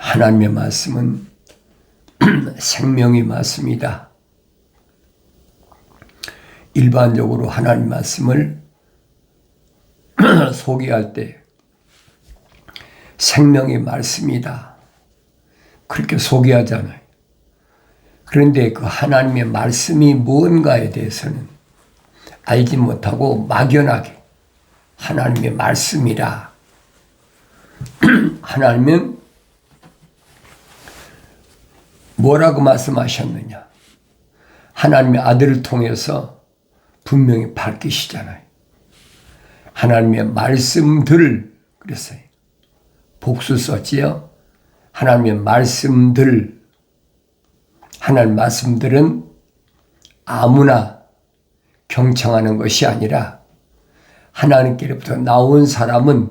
하나님의 말씀은 생명이 맞습니다. 일반적으로 하나님 말씀을 소개할 때 생명이 말씀이다, 그렇게 소개하잖아요. 그런데 그 하나님의 말씀이 무언가에 대해서는 알지 못하고 막연하게 하나님의 말씀이라. 하나님은 뭐라고 말씀하셨느냐? 하나님의 아들을 통해서 분명히 밝히시잖아요. 하나님의 말씀들, 그랬어요. 복수 썼지요. 하나님의 말씀들. 하나님의 말씀들은 아무나 경청하는 것이 아니라 하나님께로부터 나온 사람은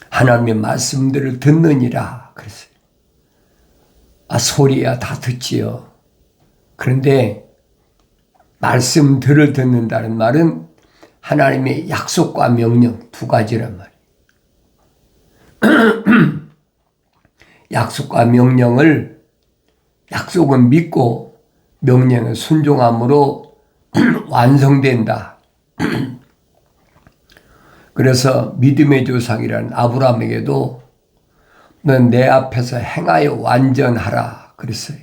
하나님의 말씀들을 듣느니라 그랬어요. 소리야 다 듣지요. 그런데 말씀들을 듣는다는 말은 하나님의 약속과 명령 두 가지란 말이에요. 약속과 명령을, 약속은 믿고 명령은 순종함으로 완성된다. 그래서 믿음의 조상이라는 아브라함에게도 넌 내 앞에서 행하여 완전하라 그랬어요.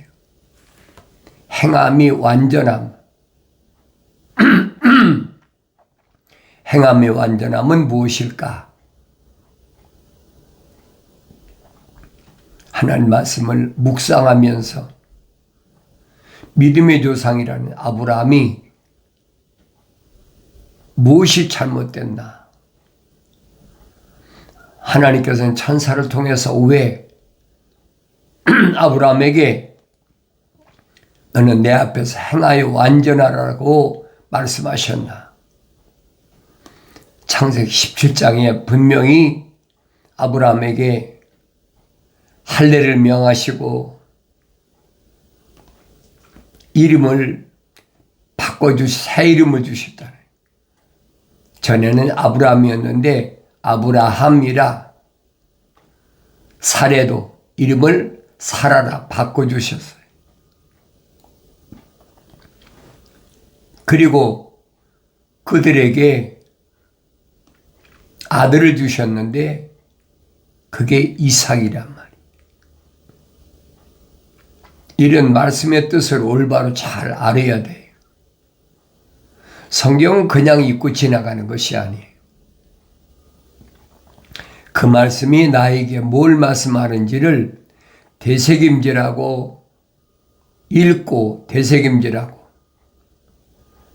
행함이 완전함. 행함의 완전함은 무엇일까? 하나님 말씀을 묵상하면서 믿음의 조상이라는 아브라함이 무엇이 잘못됐나? 하나님께서는 천사를 통해서 왜 아브라함에게 너는 내 앞에서 행하여 완전하라고 말씀하셨나? 창세기 17장에 분명히 아브라함에게 할례를 명하시고 이름을 새 이름을 주셨다. 전에는 아브라함이었는데 아브라함이라, 사레도 이름을 사라라 바꿔주셨어요. 그리고 그들에게 아들을 주셨는데 그게 이삭이란 말이에요. 이런 말씀의 뜻을 올바로 잘 알아야 돼요. 성경은 그냥 읽고 지나가는 것이 아니에요. 그 말씀이 나에게 뭘 말씀하는지를 되새김질하고 읽고 되새김질하고,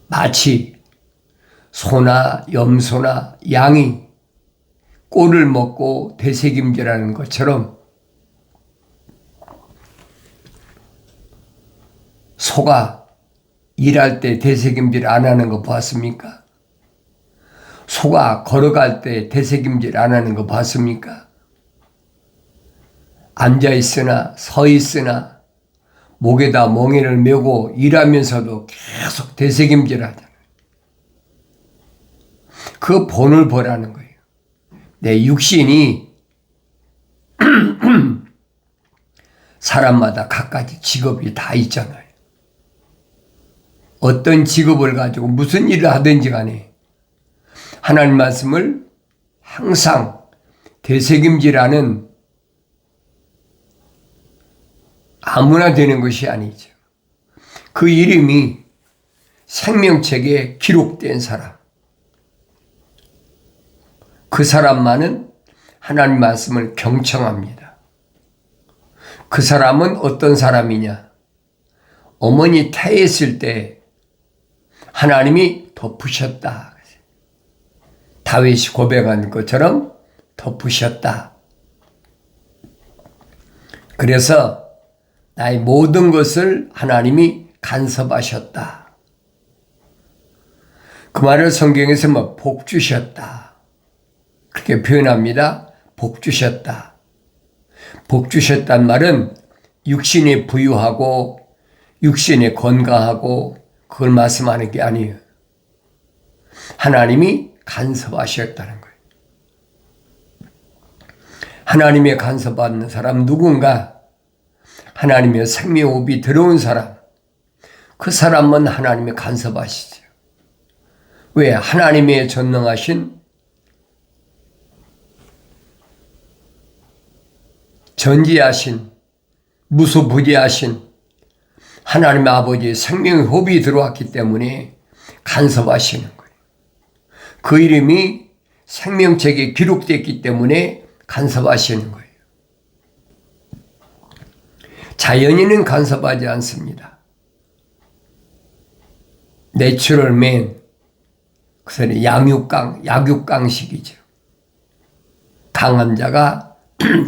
마치 소나 염소나 양이 꼴을 먹고 되새김질하는 것처럼 소가 일할 때 되새김질 안 하는 거 봤습니까? 소가 걸어갈 때 되새김질 안 하는 거 봤습니까? 앉아있으나 서있으나 목에다 멍에를 메고 일하면서도 계속 되새김질 하잖아요. 그 본을 보라는 거예요. 내 육신이 사람마다 각가지 직업이 다 있잖아요. 어떤 직업을 가지고 무슨 일을 하든지 간에 하나님 말씀을 항상 되새김질하는, 아무나 되는 것이 아니죠. 그 이름이 생명책에 기록된 사람, 그 사람만은 하나님 말씀을 경청합니다. 그 사람은 어떤 사람이냐? 어머니 태했을 때 하나님이 덮으셨다. 다윗이 고백한 것처럼 덮으셨다. 그래서 나의 모든 것을 하나님이 간섭하셨다. 그 말을 성경에서 복 주셨다, 그렇게 표현합니다. 복 주셨다. 복 주셨단 말은 육신이 부유하고 육신이 건강하고 그걸 말씀하는 게 아니에요. 하나님이 간섭하셨다는 거예요. 하나님의 간섭받는 사람 누군가? 하나님의 생명호흡이 들어온 사람, 그 사람은 하나님의 간섭하시죠. 왜? 하나님의 전능하신, 전지하신, 무소부지하신 하나님의 아버지의 생명의 호흡이 들어왔기 때문에 간섭하시는 거예요. 그 이름이 생명책에 기록됐기 때문에 간섭하시는 거예요. 자연인은 간섭하지 않습니다. 내추럴맨, 그래서 약육강식이죠. 강한 자가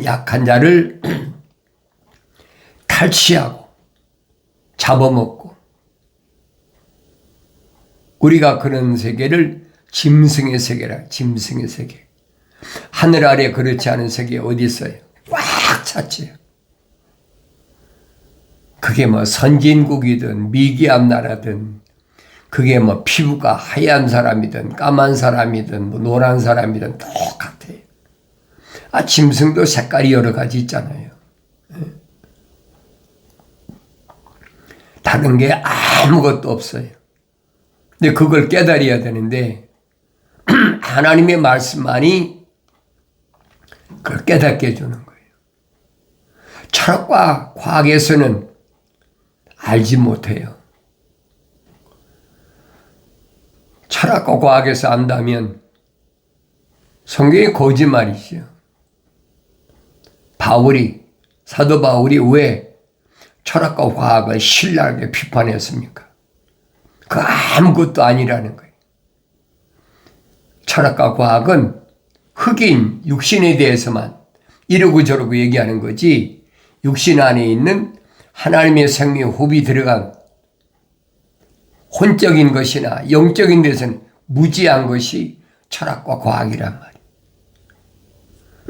약한 자를 탈취하고 잡아먹고, 우리가 그런 세계를 짐승의 세계라. 짐승의 세계. 하늘 아래 그렇지 않은 세계 어디 있어요? 꽉 찼지요. 그게 뭐 선진국이든 미기암 나라든, 그게 뭐 피부가 하얀 사람이든 까만 사람이든 뭐 노란 사람이든 똑같아요. 짐승도 색깔이 여러 가지 있잖아요. 다른 게 아무것도 없어요. 근데 그걸 깨달아야 되는데 하나님의 말씀만이 그걸 깨닫게 해주는 거예요. 철학과 과학에서는 알지 못해요. 철학과 과학에서 안다면 성경이 거짓말이죠. 사도 바울이 왜 철학과 과학을 신랄하게 비판했습니까? 그 아무것도 아니라는 거예요. 철학과 과학은 흑인, 육신에 대해서만 이러고 저러고 얘기하는 거지, 육신 안에 있는 하나님의 생명 호흡이 들어간 혼적인 것이나 영적인 데서는 무지한 것이 철학과 과학이란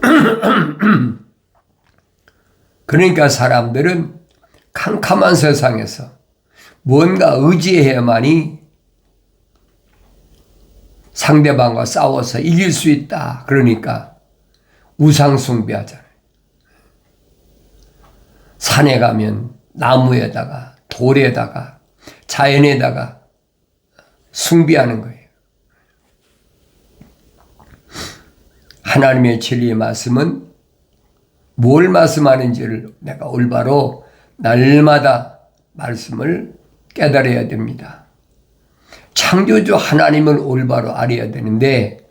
말이에요. 그러니까 사람들은 캄캄한 세상에서 뭔가 의지해야만이 상대방과 싸워서 이길 수 있다. 그러니까 우상 숭배하잖아요. 산에 가면 나무에다가 돌에다가 자연에다가 숭배하는 거예요. 하나님의 진리의 말씀은 뭘 말씀하는지를 내가 올바로 날마다 말씀을 깨달아야 됩니다. 창조주 하나님을 올바로 알아야 되는데,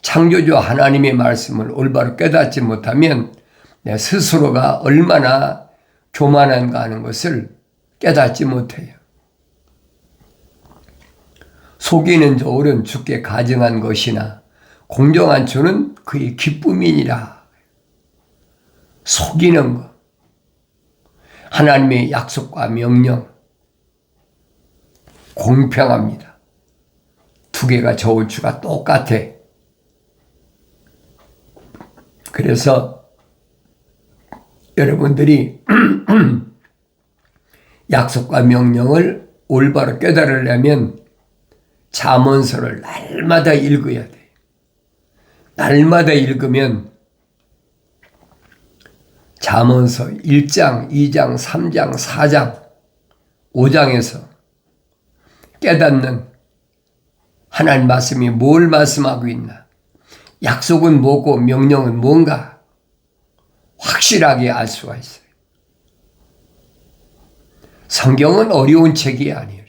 창조주 하나님의 말씀을 올바로 깨닫지 못하면 내 스스로가 얼마나 교만한가 하는 것을 깨닫지 못해요. 속이는 저울은 주께 가증한 것이나 공정한 주는 그의 기쁨이니라. 속이는 것, 하나님의 약속과 명령, 공평합니다. 두 개가 저울추가 똑같아. 그래서 여러분들이 약속과 명령을 올바로 깨달으려면 잠언서를 날마다 읽어야 돼요. 날마다 읽으면 잠언서 1장, 2장, 3장, 4장, 5장에서 깨닫는 하나님 말씀이 뭘 말씀하고 있나, 약속은 뭐고 명령은 뭔가 확실하게 알 수가 있어요. 성경은 어려운 책이 아니에요.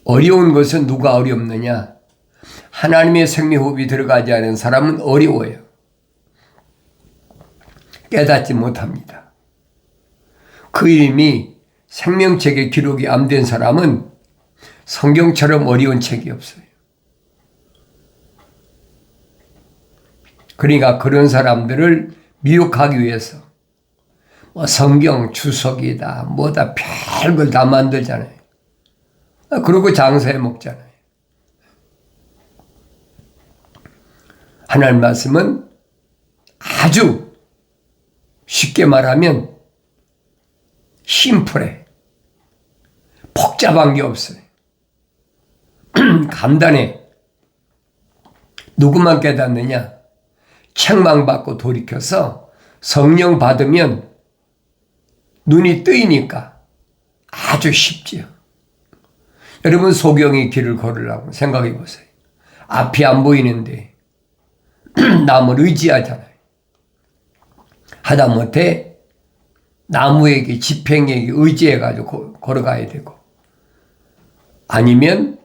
어려운 것은 누가 어렵느냐? 하나님의 생명호흡이 들어가지 않은 사람은 어려워요. 깨닫지 못합니다. 그 이름이 생명책에 기록이 안 된 사람은 성경처럼 어려운 책이 없어요. 그러니까 그런 사람들을 미혹하기 위해서 뭐 성경 주석이다 뭐다 별걸 다 만들잖아요. 그러고 장사해 먹잖아요. 하나님 말씀은 아주 쉽게 말하면 심플해. 복잡한 게 없어요. 간단해. 누구만 깨닫느냐? 책망받고 돌이켜서 성령 받으면 눈이 뜨이니까 아주 쉽지요. 여러분 소경이 길을 걸으려고 생각해 보세요. 앞이 안 보이는데 남을 의지하잖아요. 하다못해 나무에게 지팽이에게 의지해가지고 걸어가야 되고 아니면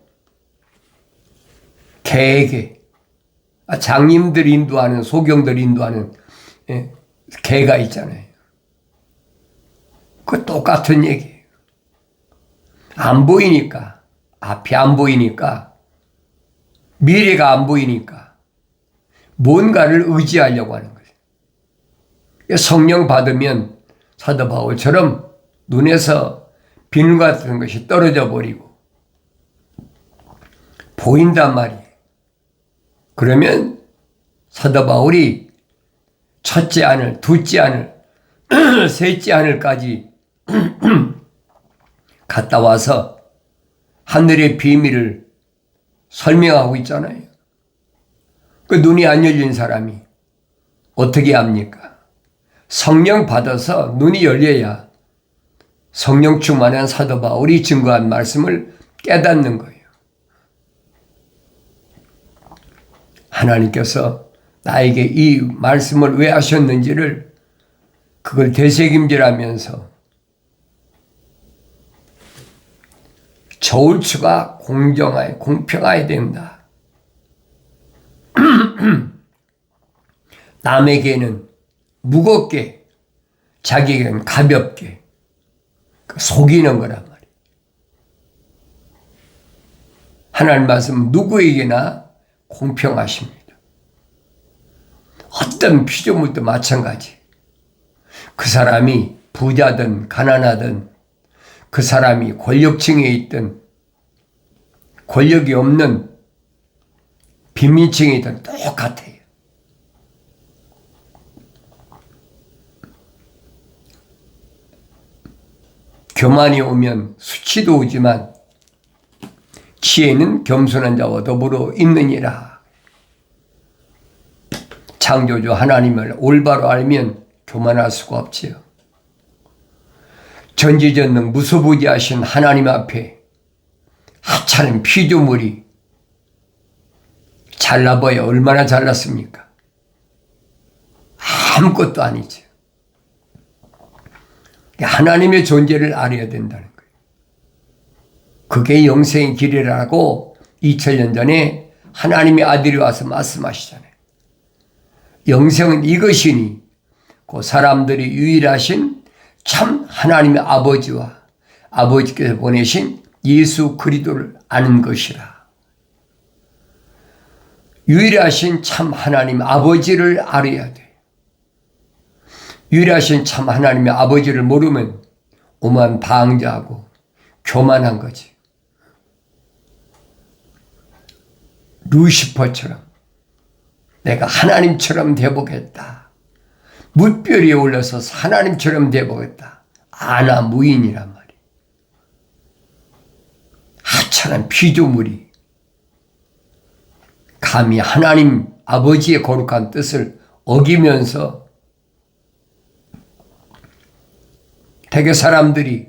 개에게 장님들 인도하는 소경들 인도하는 개가 있잖아요. 그 똑같은 얘기예요. 안 보이니까 앞이 안 보이니까 미래가 안 보이니까 뭔가를 의지하려고 하는 거예요. 성령 받으면 사도 바울처럼 눈에서 비늘 같은 것이 떨어져 버리고 보인단 말이에요. 그러면 사도 바울이 첫째 하늘, 둘째 하늘, 셋째 하늘까지 갔다 와서 하늘의 비밀을 설명하고 있잖아요. 그 눈이 안 열린 사람이 어떻게 합니까? 성령 받아서 눈이 열려야 성령 충만한 사도 바울이 증거한 말씀을 깨닫는 거예요. 하나님께서 나에게 이 말씀을 왜 하셨는지를 그걸 되새김질하면서 저울추가 공정하여 공평해야 된다. 남에게는 무겁게 자기에게는 가볍게 속이는 거란 말이에요. 하나님 말씀 누구에게나 공평하십니다. 어떤 피조물도 마찬가지. 그 사람이 부자든 가난하든 그 사람이 권력층에 있든 권력이 없는 빈민층에 있든 똑같아요. 교만이 오면 수치도 오지만 지혜는 겸손한 자와 더불어 있느니라. 창조주 하나님을 올바로 알면 교만할 수가 없지요. 전지전능 무소부지하신 하나님 앞에 하찮은 피조물이 잘나봐야 얼마나 잘났습니까? 아무것도 아니죠. 하나님의 존재를 알아야 된다는 거예요. 그게 영생의 길이라고 2000년 전에 하나님의 아들이 와서 말씀하시잖아요. 영생은 이것이니 그 사람들이 유일하신 참 하나님의 아버지와 아버지께서 보내신 예수 그리스도를 아는 것이라. 유일하신 참 하나님 아버지를 알아야 돼. 유일하신 참 하나님의 아버지를 모르면 오만 방자하고 교만한 거지. 루시퍼처럼 내가 하나님처럼 되보겠다. 물결 위에 올라서 하나님처럼 되보겠다. 아나무인이란 말이에요. 하찮은 피조물이 감히 하나님 아버지의 거룩한 뜻을 어기면서 대개 사람들이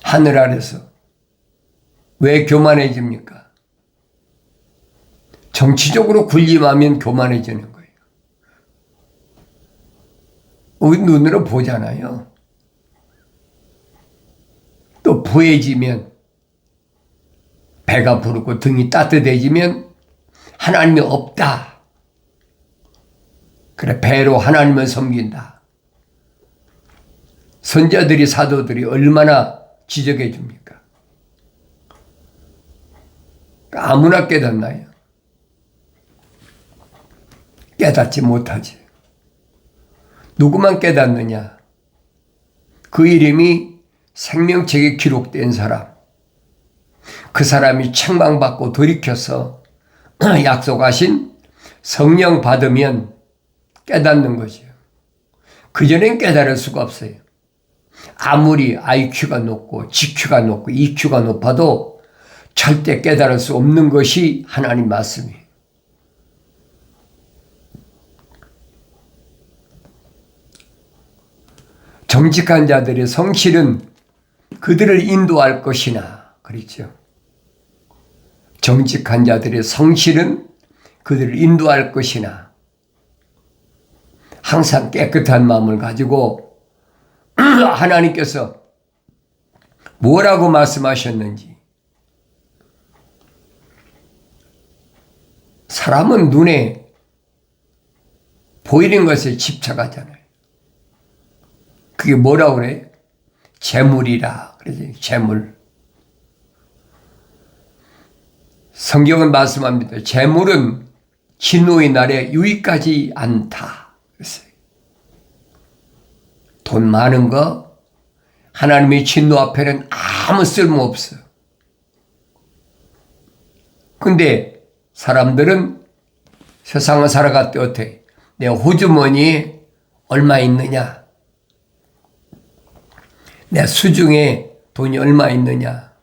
하늘 아래서 왜 교만해집니까? 정치적으로 군림하면 교만해지는 거예요. 우리 눈으로 보잖아요. 또 부해지면 배가 부르고 등이 따뜻해지면 하나님이 없다. 그래 배로 하나님을 섬긴다. 선자들이 사도들이 얼마나 지적해 줍니까? 아무나 깨닫나요? 깨닫지 못하지. 누구만 깨닫느냐? 그 이름이 생명책에 기록된 사람. 그 사람이 책망받고 돌이켜서 약속하신 성령 받으면 깨닫는 거죠. 그전엔 깨달을 수가 없어요. 아무리 IQ가 높고 GQ가 높고 EQ가 높아도 절대 깨달을 수 없는 것이 하나님 말씀이에요. 정직한 자들의 성실은 그들을 인도할 것이나, 그렇죠. 정직한 자들의 성실은 그들을 인도할 것이나, 항상 깨끗한 마음을 가지고 하나님께서 뭐라고 말씀하셨는지, 사람은 눈에 보이는 것에 집착하잖아요. 그게 뭐라고 그래요? 재물이라 그러지. 재물. 성경은 말씀합니다. 재물은 진노의 날에 유익하지 않다. 그랬어요. 돈 많은 거 하나님의 진노 앞에는 아무 쓸모없어. 근데 사람들은 세상을 살아갈 때 어떻게? 내 호주머니에 얼마 있느냐? 내 수중에 돈이 얼마 있느냐?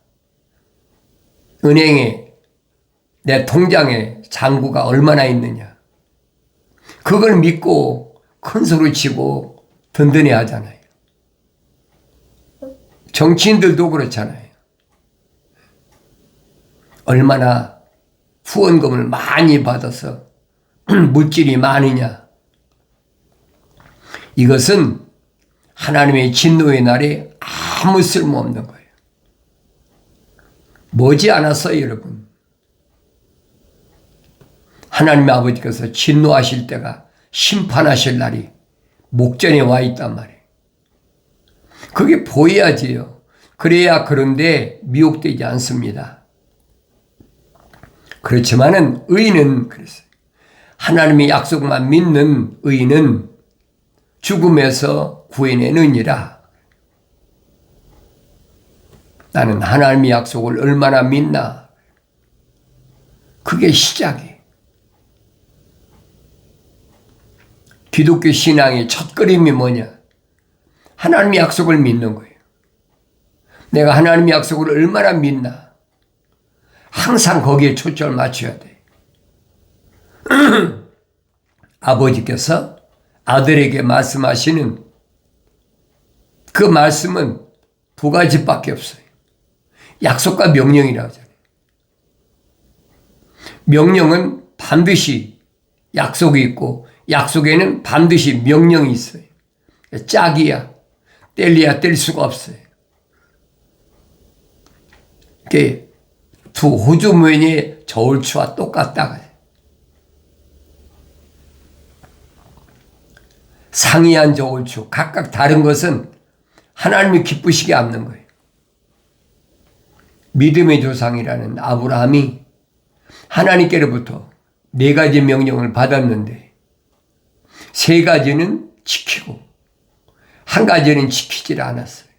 은행에 내 통장에 잔고가 얼마나 있느냐? 그걸 믿고 큰 소리 치고 든든해 하잖아요. 정치인들도 그렇잖아요. 얼마나 후원금을 많이 받아서 물질이 많으냐? 이것은 하나님의 진노의 날에 아무 쓸모없는 거예요. 머지않았어요, 여러분. 하나님의 아버지께서 진노하실 때가, 심판하실 날이 목전에 와 있단 말이에요. 그게 보여야지요. 그래야 그런데 미혹되지 않습니다. 그렇지만은 의인은 그랬어요. 하나님의 약속만 믿는 의인은 죽음에서 구해내느니라. 나는 하나님의 약속을 얼마나 믿나? 그게 시작이에요. 기독교 신앙의 첫걸음이 뭐냐? 하나님의 약속을 믿는 거예요. 내가 하나님의 약속을 얼마나 믿나? 항상 거기에 초점을 맞춰야 돼. 아버지께서 아들에게 말씀하시는 그 말씀은 두 가지밖에 없어요. 약속과 명령이라고 하잖아요. 명령은 반드시 약속이 있고 약속에는 반드시 명령이 있어요. 짝이야. 뗄래야 뗄 수가 없어요. 이게 두 호주머니의 저울추와 똑같다. 상이한 저울추, 각각 다른 것은 하나님이 기쁘시게 않는 거예요. 믿음의 조상이라는 아브라함이 하나님께로부터 4가지 명령을 받았는데 3가지는 지키고 1가지는 지키질 않았어요.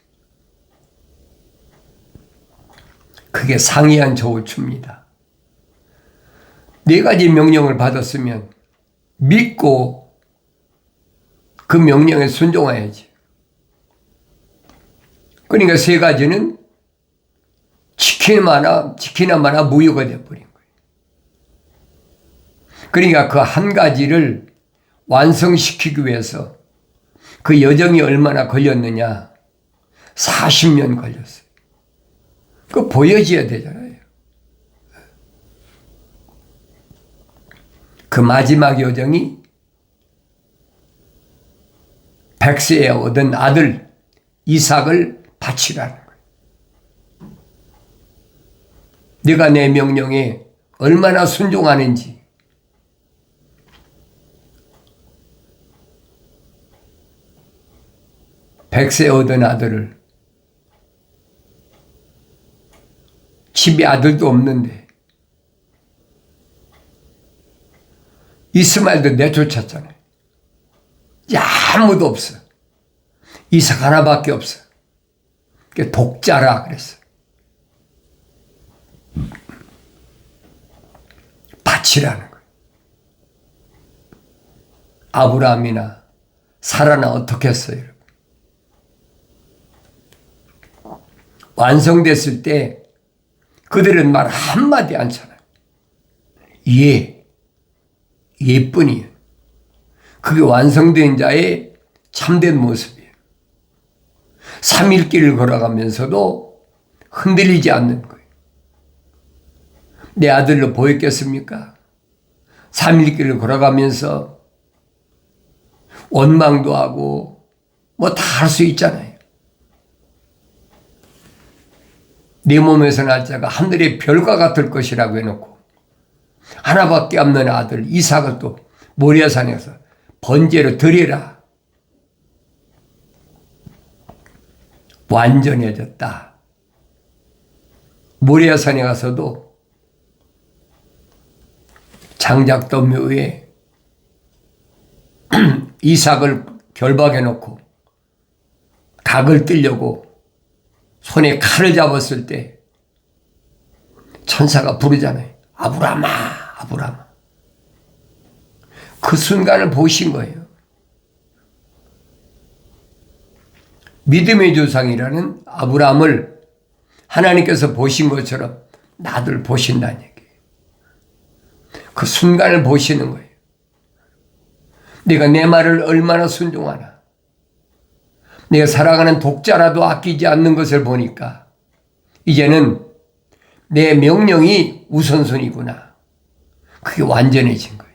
그게 상이한 저울추입니다. 4가지 명령을 받았으면 믿고 그 명령에 순종해야지. 그러니까 3가지는 지키나마나 무효가 되어버린 거예요. 그러니까 그 1가지를 완성시키기 위해서 그 여정이 얼마나 걸렸느냐? 40년 걸렸어요. 그거 보여줘야 되잖아요. 그 마지막 여정이 100세에 얻은 아들 이삭을 바치라는 거예요. 네가 내 명령에 얼마나 순종하는지. 백세 얻은 아들을, 집에 아들도 없는데 이스마엘도 내쫓았잖아요. 아무도 없어. 이삭 하나밖에 없어. 독자라 그랬어. 바치라는 거예요. 아브라함이나 사라나 어떻게 했어요? 여러분? 완성됐을 때 그들은 말 한마디 안 하잖아요. 예뿐이에요. 그게 완성된 자의 참된 모습이에요. 3일길을 걸어가면서도 흔들리지 않는 거예요. 내 아들로 보였겠습니까? 3일길을 걸어가면서 원망도 하고 뭐 다 할 수 있잖아요. 네 몸에서 날 자가 하늘의 별과 같을 것이라고 해놓고 하나밖에 없는 아들 이삭을 또 모리아산에서 번제로 드리라. 완전해졌다. 모리아산에 가서도 장작더미 위에 이삭을 결박해 놓고 닭을 뜨려고 손에 칼을 잡았을 때 천사가 부르잖아요. 아브라함아, 아브라함아. 그 순간을 보신 거예요. 믿음의 조상이라는 아브라함을 하나님께서 보신 것처럼 나를 보신다는 얘기예요. 그 순간을 보시는 거예요. 내가 내 말을 얼마나 순종하나. 내가 사랑하는 독자라도 아끼지 않는 것을 보니까 이제는 내 명령이 우선순위구나. 그게 완전해진 거예요.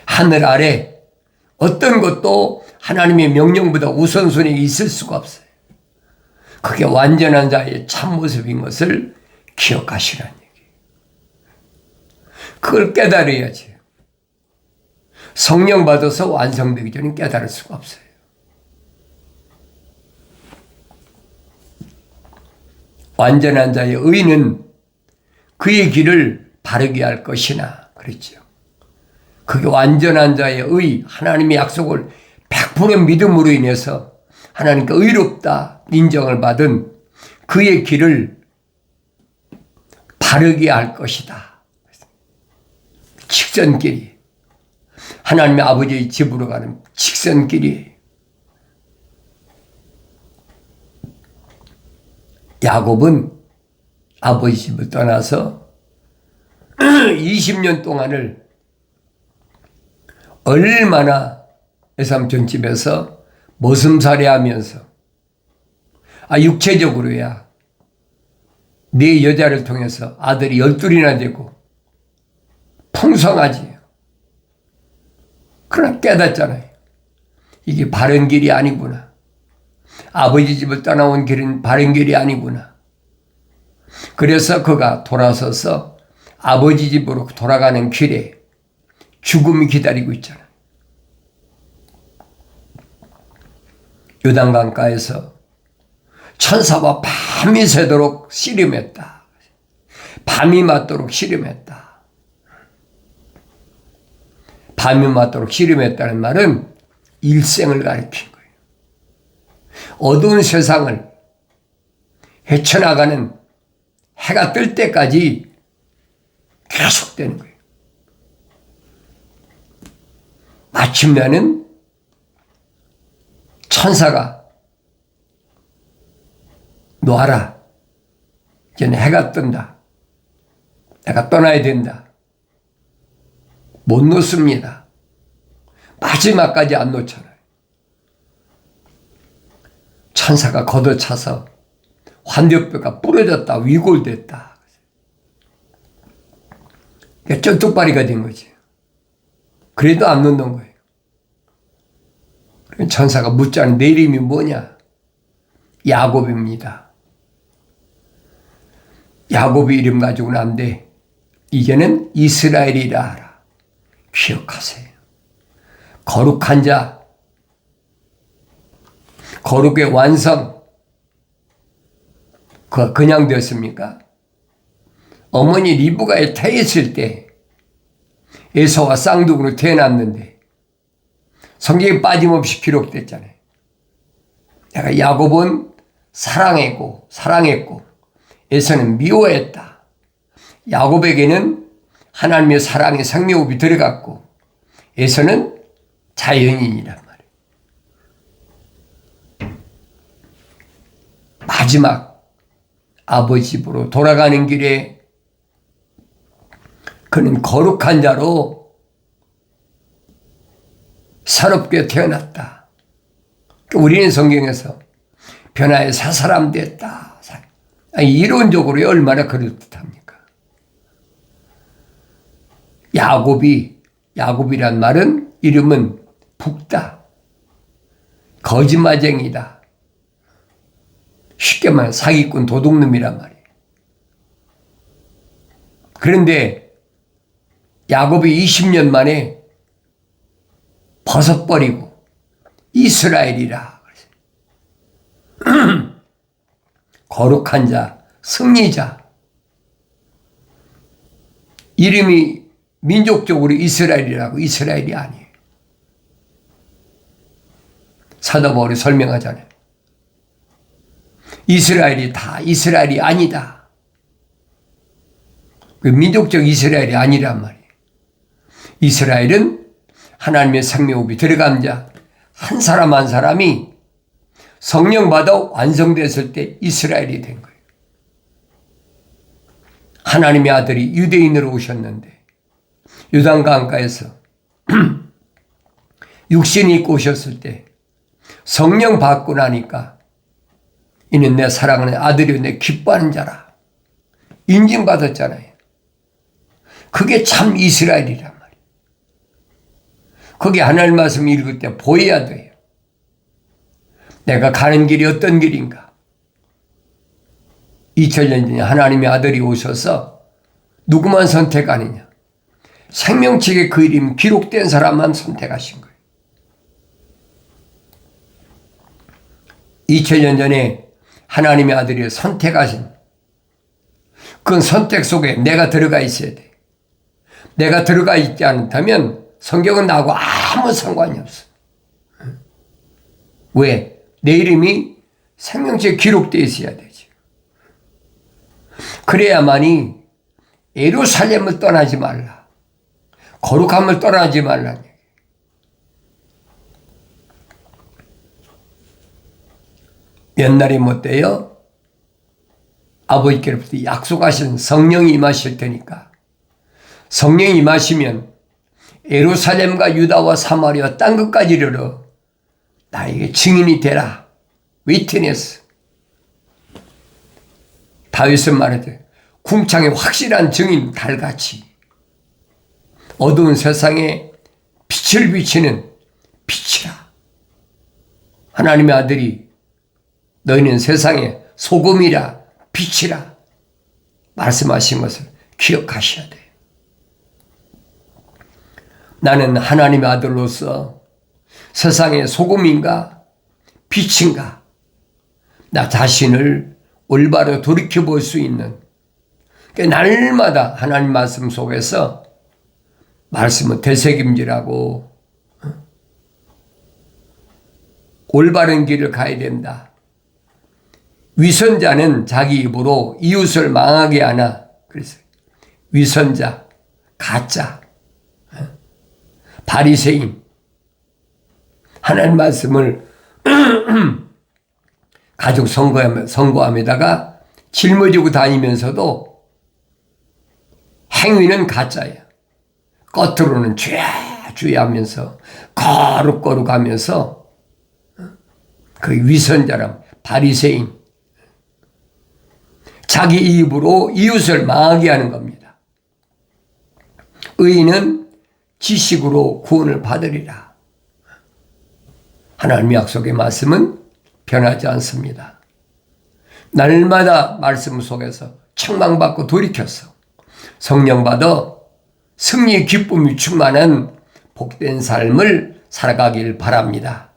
하늘 아래 어떤 것도 하나님의 명령보다 우선순위가 있을 수가 없어요. 그게 완전한 자의 참모습인 것을 기억하시라는 얘기예요. 그걸 깨달아야지. 성령 받아서 완성되기 전에 깨달을 수가 없어요. 완전한 자의 의는 그의 길을 바르게 할 것이나 그랬죠. 그게 완전한 자의 의, 하나님의 약속을 100% 믿음으로 인해서 하나님께 의롭다 인정을 받은 그의 길을 바르게 할 것이다. 직선길이 하나님의 아버지의 집으로 가는 직선길이에요. 야곱은 아버지 집을 떠나서 20년 동안을 얼마나 외삼촌 집에서 머슴살이 하면서 육체적으로야 네 여자를 통해서 아들이 12이나 되고 풍성하지. 그러나 깨닫잖아요. 이게 바른 길이 아니구나. 아버지 집을 떠나온 길은 바른 길이 아니구나. 그래서 그가 돌아서서 아버지 집으로 돌아가는 길에 죽음이 기다리고 있잖아요. 요단강가에서 천사와 밤이 새도록 씨름했다. 밤이 맞도록 씨름했다. 밤이 맞도록 씨름했다는 말은 일생을 가리킨 거예요. 어두운 세상을 헤쳐나가는 해가 뜰 때까지 계속되는 거예요. 마침내는 천사가 놓아라. 이제는 해가 뜬다. 내가 떠나야 된다. 못 놓습니다. 마지막까지 안 놓잖아요. 천사가 걷어차서 환대뼈가 부러졌다. 위골됐다. 그러니까 쩔뚝발이가 된 거지. 그래도 안 놓는 거예요. 천사가 묻자는 내 이름이 뭐냐? 야곱입니다. 야곱의 이름 가지고는 안 돼. 이제는 이스라엘이라 하라. 기억하세요. 거룩한 자, 거룩의 완성, 그가 그냥 됐습니까? 어머니 리브가에 태했을 때 에서와 쌍둥이로 태어났는데 성경에 빠짐없이 기록됐잖아요. 내가 야곱은 사랑했고 에서는 미워했다. 야곱에게는 하나님의 사랑의 생명호흡이 들어갔고 에서는 자연인이란 말이에요. 마지막 아버지 집으로 돌아가는 길에 그는 거룩한 자로 새롭게 태어났다. 우리는 성경에서 변화의 새 사람 됐다. 아니, 이론적으로 얼마나 그럴듯합니까? 야곱이란 말은 이름은 북다. 거짓말쟁이다. 쉽게 말해 사기꾼 도둑놈이란 말이에요. 그런데 야곱이 20년 만에 벗어버리고 이스라엘이라 거룩한 자, 승리자. 이름이 민족적으로 이스라엘이라고 이스라엘이 아니에요. 사도 바울이 설명하잖아요. 이스라엘이 다 이스라엘이 아니다. 그 민족적 이스라엘이 아니란 말이에요. 이스라엘은 하나님의 생명호흡이 들어간 자, 한 사람 한 사람이 성령 받아 완성됐을 때 이스라엘이 된 거예요. 하나님의 아들이 유대인으로 오셨는데 요단강가에서 육신이 입고 오셨을 때 성령 받고 나니까 이는 내 사랑하는 아들이요 내 기뻐하는 자라 인증받았잖아요. 그게 참 이스라엘이란 말이에요. 거기 하나님 말씀 읽을 때 보여야 돼요. 내가 가는 길이 어떤 길인가. 2000년 전에 하나님의 아들이 오셔서 누구만 선택하느냐. 생명책에 그 이름 기록된 사람만 선택하신 거예요. 2000년 전에 하나님의 아들이 선택하신 그건 선택 속에 내가 들어가 있어야 돼. 내가 들어가 있지 않다면 성경은 나하고 아무 상관이 없어. 왜? 내 이름이 생명책에 기록되어 있어야 되지. 그래야만이 예루살렘을 떠나지 말라. 거룩함을 떠나지 말라. 옛날에 못돼요? 아버지께로부터 약속하신 성령이 임하실 테니까 성령이 임하시면 예루살렘과 유다와 사마리아 땅 끝까지 이르러 나에게 증인이 되라. 위트니스. 다윗은 말하되 궁창의 확실한 증인 달같이 어두운 세상에 빛을 비치는 빛이라. 하나님의 아들이 너희는 세상의 소금이라 빛이라 말씀하신 것을 기억하셔야 돼요. 나는 하나님의 아들로서 세상의 소금인가 빛인가 나 자신을 올바로 돌이켜볼 수 있는 날마다 하나님 말씀 속에서 말씀은 되새김질하고 올바른 길을 가야 된다. 위선자는 자기 입으로 이웃을 망하게 하나. 그래서 위선자, 가짜, 바리새인 하나님 말씀을 가족 선거함에다가 짊어지고 다니면서도 행위는 가짜야. 겉으로는 죄 하면서 거룩하면서 그 위선자람 바리새인 자기 입으로 이웃을 망하게 하는 겁니다. 의인은 지식으로 구원을 받으리라. 하나님의 약속의 말씀은 변하지 않습니다. 날마다 말씀 속에서 책망받고 돌이켜서 성령 받아 승리의 기쁨이 충만한 복된 삶을 살아가길 바랍니다.